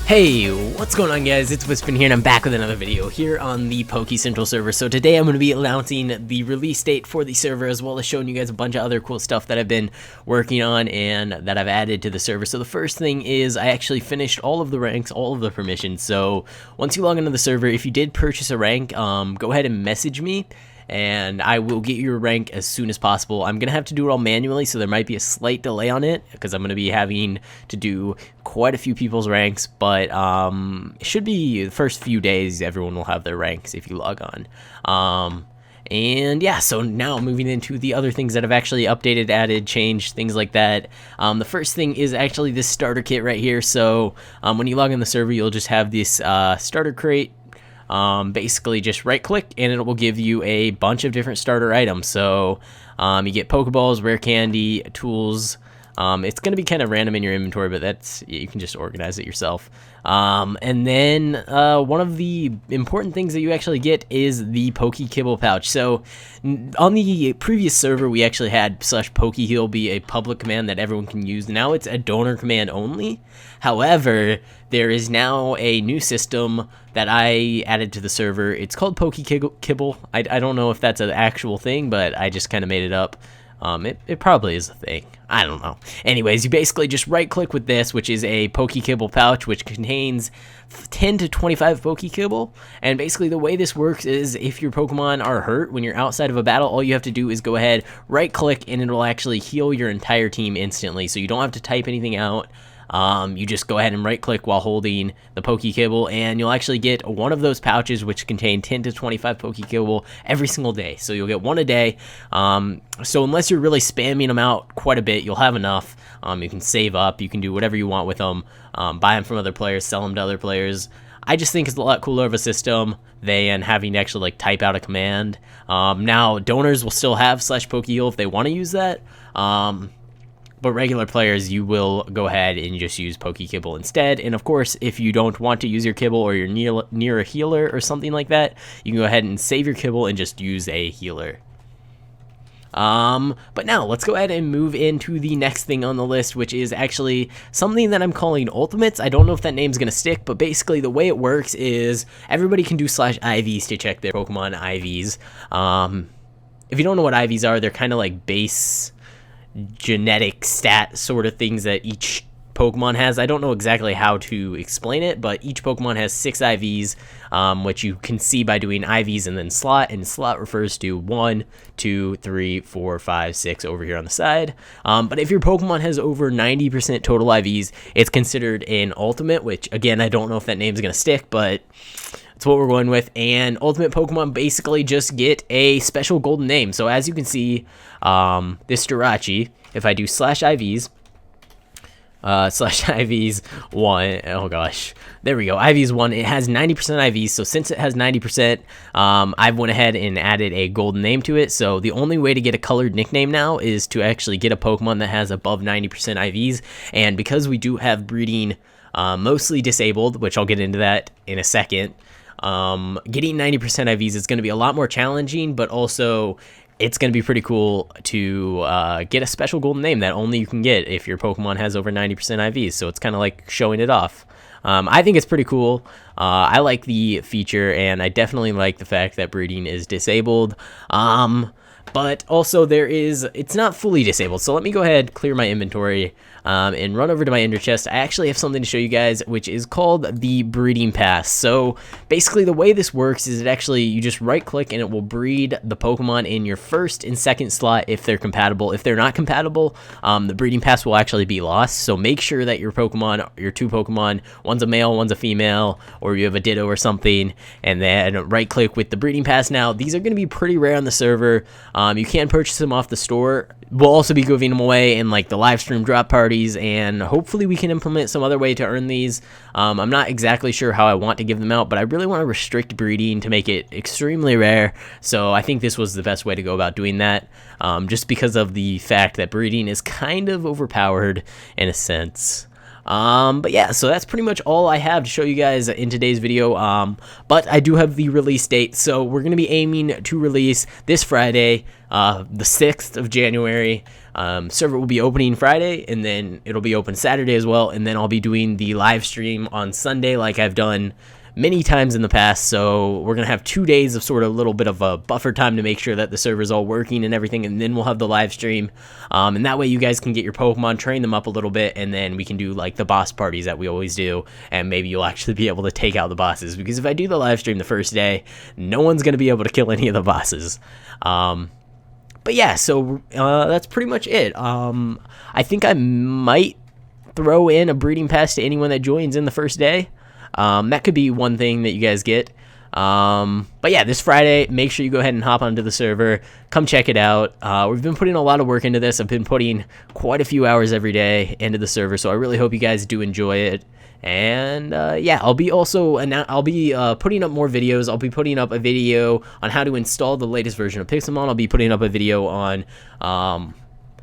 Hey, what's going on, guys? It's Wispin here, and I'm back with another video here on the Pokey Central server. So today I'm going to be announcing the release date for the server, as well as showing you guys a bunch of other cool stuff that I've been working on and that I've added to the server. So the first thing is I actually finished all of the ranks, all of the permissions. So once you log into the server, if you did purchase a rank, go ahead and message me, and I will get your rank as soon as possible. I'm gonna have to do it all manually, so there might be a slight delay on it because I'm gonna be having to do quite a few people's ranks, but it should be the first few days everyone will have their ranks if you log on. And yeah, so now moving into the other things that I've actually updated, added, changed, things like that. The first thing is actually this starter kit right here. So when you log in the server, you'll just have this starter crate. Basically just right click and it will give you a bunch of different starter items. So you get Pokeballs, rare candy, tools. It's going to be kind of random in your inventory, but you can just organize it yourself. And then one of the important things that you actually get is the Pokey Kibble pouch. So on the previous server, we actually had /PokeyHeal be a public command that everyone can use. Now it's a donor command only. However, there is now a new system that I added to the server. It's called Pokey Kibble. I don't know if that's an actual thing, but I just kind of made it up. It probably is a thing. I don't know. Anyways, you basically just right click with this, which is a Pokey Kibble pouch, which contains 10 to 25 Pokey Kibble. And basically the way this works is if your Pokemon are hurt when you're outside of a battle, all you have to do is go ahead, right click, and it'll actually heal your entire team instantly. So you don't have to type anything out. You just go ahead and right click while holding the Pokey Kibble, and you'll actually get one of those pouches which contain 10 to 25 Pokey Kibble every single day. So you'll get one a day. So unless you're really spamming them out quite a bit, you'll have enough. You can save up, you can do whatever you want with them, buy them from other players, sell them to other players. I just think it's a lot cooler of a system than having to actually type out a command. Now donors will still have /PokeyHeal if they want to use that. But regular players, you will go ahead and just use Pokey Kibble instead. And of course, if you don't want to use your Kibble or you're near a healer or something like that, you can go ahead and save your Kibble and just use a healer. But now let's go ahead and move into the next thing on the list, which is actually something that I'm calling Ultimates. I don't know if that name's gonna stick, but basically the way it works is everybody can do /IVs to check their Pokemon IVs. If you don't know what IVs are, they're kind of like base genetic stat sort of things that each Pokemon has. I don't know exactly how to explain it, but each Pokemon has 6 IVs, which you can see by doing IVs and then slot, and slot refers to 1, 2, 3, 4, 5, 6 over here on the side. But if your Pokemon has over 90% total IVs, it's considered an Ultimate, which again, I don't know if that name's gonna stick, but that's what we're going with. And Ultimate Pokemon basically just get a special golden name. So as you can see, this Jirachi, if I do /IVs, /IVs 1, oh gosh, there we go, IVs 1, it has 90% IVs. So since it has 90%, I've went ahead and added a golden name to it. So the only way to get a colored nickname now is to actually get a Pokemon that has above 90% IVs. And because we do have breeding mostly disabled, which I'll get into that in a second, getting 90% IVs is going to be a lot more challenging, but also it's going to be pretty cool to get a special golden name that only you can get if your Pokemon has over 90% IVs. So it's kind of like showing it off. I think it's pretty cool. I like the feature, and I definitely like the fact that breeding is disabled. But also it's not fully disabled. So let me go ahead, clear my inventory, and run over to my ender chest. I actually have something to show you guys, which is called the breeding pass. So basically the way this works is you just right click and it will breed the Pokemon in your first and second slot if they're compatible. If they're not compatible, the breeding pass will actually be lost. So make sure that your two Pokemon, one's a male, one's a female, or you have a Ditto or something, and then right click with the breeding pass. Now these are going to be pretty rare on the server. You can purchase them off the store. We'll also be giving them away in like the live stream drop parties, and hopefully we can implement some other way to earn these. I'm not exactly sure how I want to give them out, but I really want to restrict breeding to make it extremely rare. So I think this was the best way to go about doing that, just because of the fact that breeding is kind of overpowered in a sense. But yeah, so that's pretty much all I have to show you guys in today's video. But I do have the release date, so we're going to be aiming to release this Friday, the 6th of January. Server will be opening Friday, and then it'll be open Saturday as well, and then I'll be doing the live stream on Sunday like I've done many times in the past. So we're gonna have 2 days of sort of a little bit of a buffer time to make sure that the server's all working and everything, and then we'll have the live stream, and that way you guys can get your Pokemon, train them up a little bit, and then we can do like the boss parties that we always do, and maybe you'll actually be able to take out the bosses, because if I do the live stream the first day, no one's gonna be able to kill any of the bosses. But yeah, so that's pretty much it. I think I might throw in a breeding pass to anyone that joins in the first day. That could be one thing that you guys get. But yeah, this Friday, make sure you go ahead and hop onto the server. Come check it out. We've been putting a lot of work into this. I've been putting quite a few hours every day into the server, so I really hope you guys do enjoy it. And yeah, I'll be putting up more videos. I'll be putting up a video on how to install the latest version of Pixelmon. I'll be putting up a video on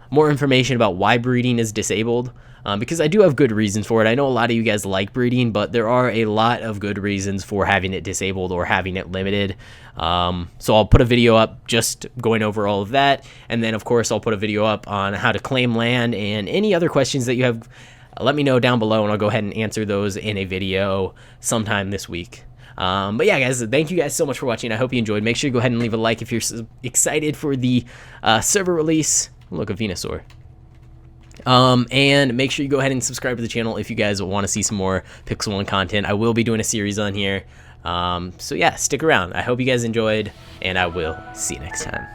more information about why breeding is disabled. Because I do have good reasons for it. I know a lot of you guys like breeding, but there are a lot of good reasons for having it disabled or having it limited. So I'll put a video up just going over all of that. And then, of course, I'll put a video up on how to claim land and any other questions that you have. Let me know down below, and I'll go ahead and answer those in a video sometime this week. But yeah, guys, thank you guys so much for watching. I hope you enjoyed. Make sure you go ahead and leave a like if you're excited for the server release. Look, a Venusaur. And make sure you go ahead and subscribe to the channel if you guys want to see some more Pixelmon content. I will be doing a series on here. So yeah, stick around. I hope you guys enjoyed, and I will see you next time.